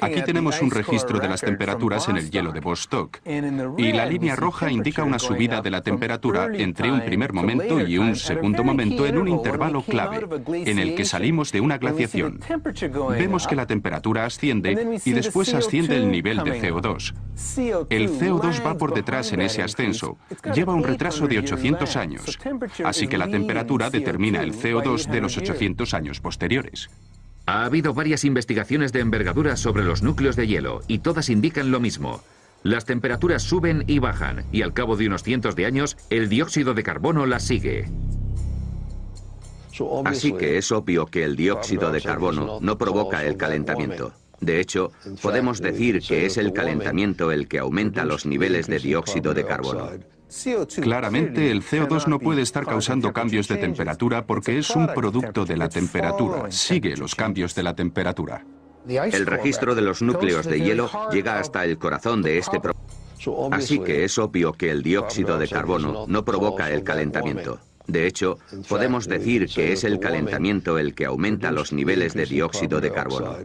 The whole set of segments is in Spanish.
Aquí tenemos un registro de las temperaturas en el hielo de Vostok, y la línea roja indica una subida de la temperatura entre un primer momento y un segundo momento en un intervalo clave, en el que salimos de una glaciación. Vemos que la temperatura asciende y después asciende el nivel de CO2. El CO2 va por detrás en ese ascenso, lleva un retraso de 800 años, así que la temperatura determina el CO2 de los 800 años posteriores. Ha habido varias investigaciones de envergadura sobre los núcleos de hielo y todas indican lo mismo. Las temperaturas suben y bajan y al cabo de unos cientos de años el dióxido de carbono las sigue. Así que es obvio que el dióxido de carbono no provoca el calentamiento. De hecho, podemos decir que es el calentamiento el que aumenta los niveles de dióxido de carbono. Claramente, el CO2 no puede estar causando cambios de temperatura porque es un producto de la temperatura, sigue los cambios de la temperatura. El registro de los núcleos de hielo llega hasta el corazón de este proceso. Así que es obvio que el dióxido de carbono no provoca el calentamiento. De hecho, podemos decir que es el calentamiento el que aumenta los niveles de dióxido de carbono.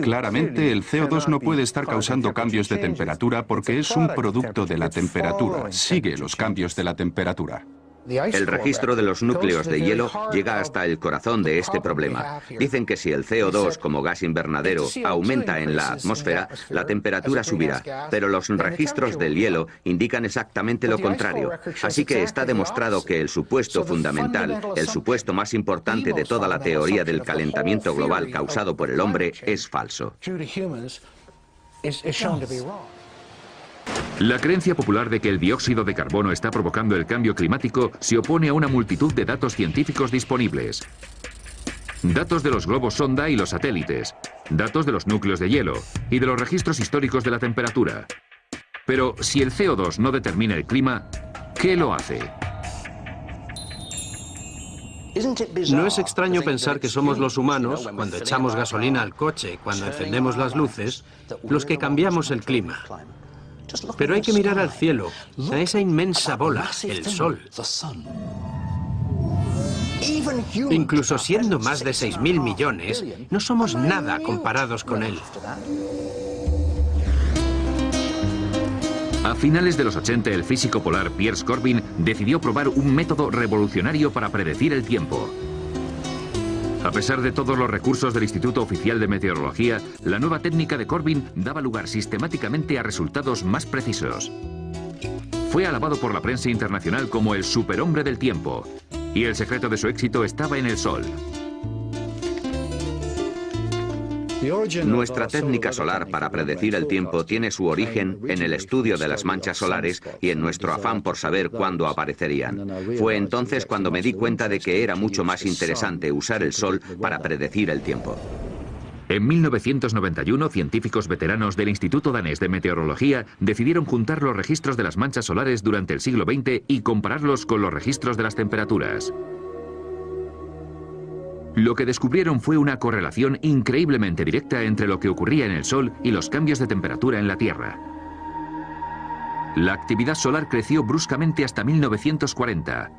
Claramente, el CO2 no puede estar causando cambios de temperatura porque es un producto de la temperatura, sigue los cambios de la temperatura. El registro de los núcleos de hielo llega hasta el corazón de este problema. Dicen que si el CO2 como gas invernadero aumenta en la atmósfera, la temperatura subirá, pero los registros del hielo indican exactamente lo contrario. Así que está demostrado que el supuesto fundamental, el supuesto más importante de toda la teoría del calentamiento global causado por el hombre, es falso. La creencia popular de que el dióxido de carbono está provocando el cambio climático se opone a una multitud de datos científicos disponibles. Datos de los globos sonda y los satélites, datos de los núcleos de hielo y de los registros históricos de la temperatura. Pero si el CO2 no determina el clima, ¿qué lo hace? ¿No es extraño pensar que somos los humanos, cuando echamos gasolina al coche, cuando encendemos las luces, los que cambiamos el clima? Pero hay que mirar al cielo, a esa inmensa bola, el Sol. Incluso siendo más de 6.000 millones, no somos nada comparados con él. A finales de los 80, el físico polar Piers Corbin decidió probar un método revolucionario para predecir el tiempo. A pesar de todos los recursos del Instituto Oficial de Meteorología, la nueva técnica de Corbin daba lugar sistemáticamente a resultados más precisos. Fue alabado por la prensa internacional como el superhombre del tiempo, y el secreto de su éxito estaba en el Sol. Nuestra técnica solar para predecir el tiempo tiene su origen en el estudio de las manchas solares y en nuestro afán por saber cuándo aparecerían. Fue entonces cuando me di cuenta de que era mucho más interesante usar el Sol para predecir el tiempo. En 1991, científicos veteranos del Instituto Danés de Meteorología decidieron juntar los registros de las manchas solares durante el siglo XX y compararlos con los registros de las temperaturas. Lo que descubrieron fue una correlación increíblemente directa entre lo que ocurría en el Sol y los cambios de temperatura en la Tierra. La actividad solar creció bruscamente hasta 1940.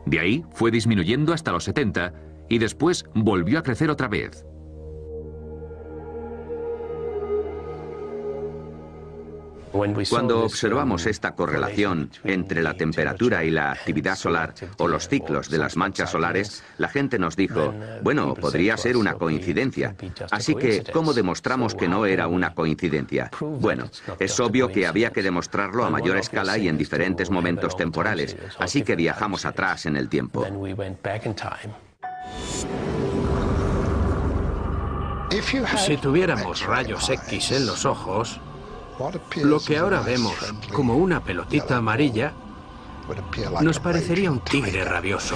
De ahí fue disminuyendo hasta los 70 y después volvió a crecer otra vez. Cuando observamos esta correlación entre la temperatura y la actividad solar o los ciclos de las manchas solares, la gente nos dijo, bueno, podría ser una coincidencia. Así que, ¿cómo demostramos que no era una coincidencia? Bueno, es obvio que había que demostrarlo a mayor escala y en diferentes momentos temporales, así que viajamos atrás en el tiempo. Si tuviéramos rayos X en los ojos, lo que ahora vemos como una pelotita amarilla nos parecería un tigre rabioso.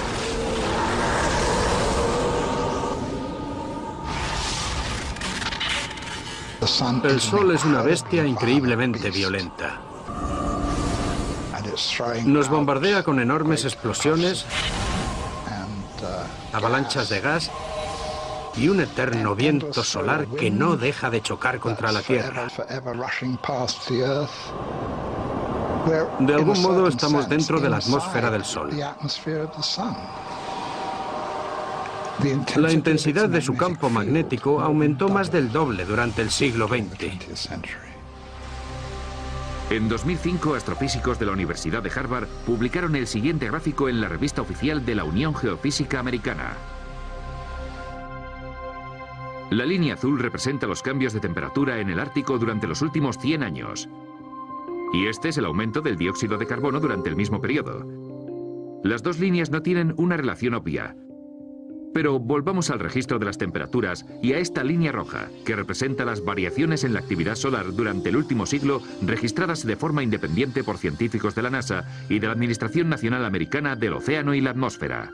El Sol es una bestia increíblemente violenta. Nos bombardea con enormes explosiones, avalanchas de gas y un eterno viento solar que no deja de chocar contra la Tierra. De algún modo estamos dentro de la atmósfera del Sol. La intensidad de su campo magnético aumentó más del doble durante el siglo XX. En 2005, astrofísicos de la Universidad de Harvard publicaron el siguiente gráfico en la revista oficial de la Unión Geofísica Americana. La línea azul representa los cambios de temperatura en el Ártico durante los últimos 100 años. Y este es el aumento del dióxido de carbono durante el mismo periodo. Las dos líneas no tienen una relación obvia. Pero volvamos al registro de las temperaturas y a esta línea roja, que representa las variaciones en la actividad solar durante el último siglo, registradas de forma independiente por científicos de la NASA y de la Administración Nacional Americana del Océano y la Atmósfera.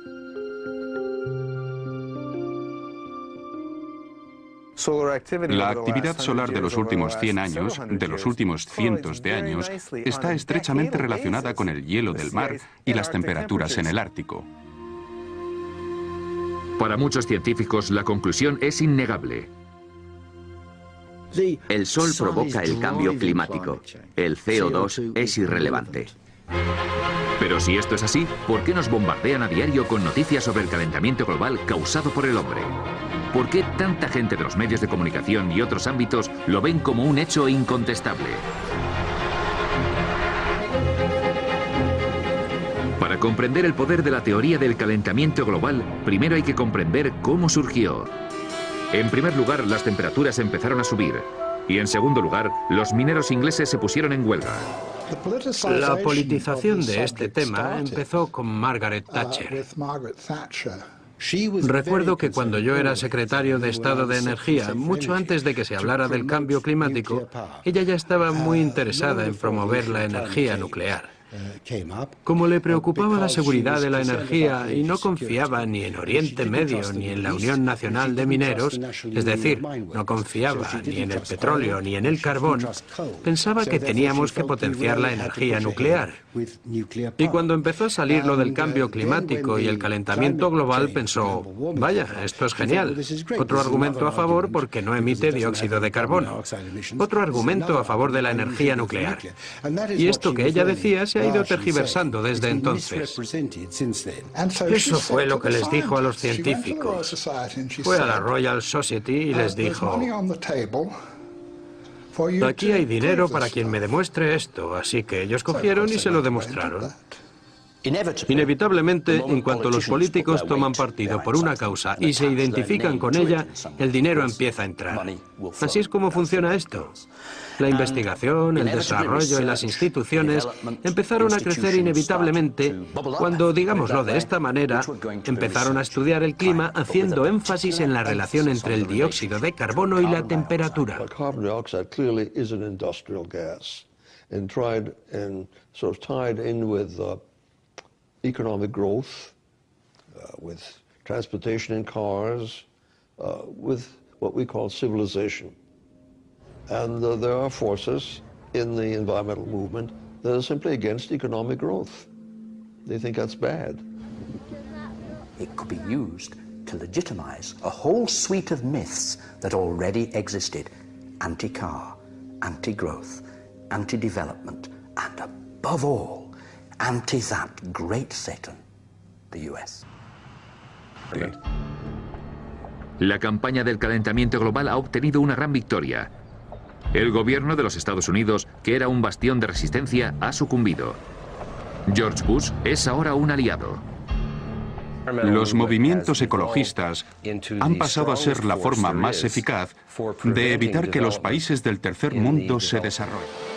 La actividad solar de los últimos 100 años, de los últimos cientos de años, está estrechamente relacionada con el hielo del mar y las temperaturas en el Ártico. Para muchos científicos, la conclusión es innegable. El Sol provoca el cambio climático. El CO2 es irrelevante. Pero si esto es así, ¿por qué nos bombardean a diario con noticias sobre el calentamiento global causado por el hombre? ¿Por qué tanta gente de los medios de comunicación y otros ámbitos lo ven como un hecho incontestable? Para comprender el poder de la teoría del calentamiento global, primero hay que comprender cómo surgió. En primer lugar, las temperaturas empezaron a subir. Y en segundo lugar, los mineros ingleses se pusieron en huelga. La politización de este tema empezó con Margaret Thatcher. Recuerdo que cuando yo era secretario de Estado de Energía, mucho antes de que se hablara del cambio climático, ella ya estaba muy interesada en promover la energía nuclear. Como le preocupaba la seguridad de la energía y no confiaba ni en Oriente Medio ni en la Unión Nacional de Mineros, es decir, no confiaba ni en el petróleo ni en el carbón, pensaba que teníamos que potenciar la energía nuclear. Y cuando empezó a salir lo del cambio climático y el calentamiento global, pensó, vaya, esto es genial. Otro argumento a favor porque no emite dióxido de carbono. Otro argumento a favor de la energía nuclear. Y esto que ella decía se ha ido tergiversando desde entonces. Eso fue lo que les dijo a los científicos. Fue a la Royal Society y les dijo, aquí hay dinero para quien me demuestre esto, así que ellos cogieron y se lo demostraron. Inevitablemente, en cuanto los políticos toman partido por una causa y se identifican con ella, el dinero empieza a entrar. Así es como funciona esto. La investigación, el desarrollo y las instituciones empezaron a crecer inevitablemente cuando, digámoslo de esta manera, empezaron a estudiar el clima haciendo énfasis en la relación entre el dióxido de carbono y la temperatura. Economic growth, with transportation in cars, with what we call civilization. And there are forces in the environmental movement that are simply against economic growth. They think that's bad. It could be used to legitimize a whole suite of myths that already existed. Anti-car, anti-growth, anti-development, and above all, anti that great Satan, the US. La campaña del calentamiento global ha obtenido una gran victoria. El gobierno de los Estados Unidos, que era un bastión de resistencia, ha sucumbido. George Bush es ahora un aliado. Los movimientos ecologistas han pasado a ser la forma más eficaz de evitar que los países del tercer mundo se desarrollen.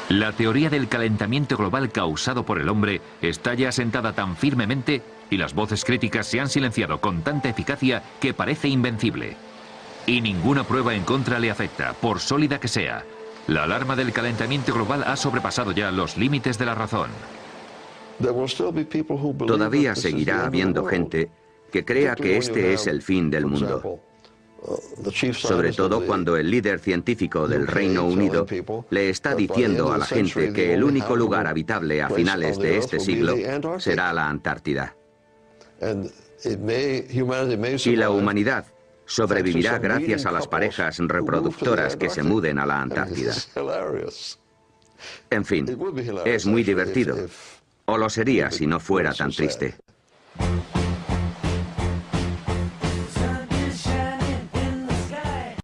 La teoría del calentamiento global causado por el hombre está ya asentada tan firmemente y las voces críticas se han silenciado con tanta eficacia que parece invencible. Y ninguna prueba en contra le afecta, por sólida que sea. La alarma del calentamiento global ha sobrepasado ya los límites de la razón. Todavía seguirá habiendo gente que crea que este es el fin del mundo. Sobre todo cuando el líder científico del Reino Unido le está diciendo a la gente que el único lugar habitable a finales de este siglo será la Antártida. Y la humanidad sobrevivirá gracias a las parejas reproductoras que se muden a la Antártida. En fin, es muy divertido. O lo sería si no fuera tan triste.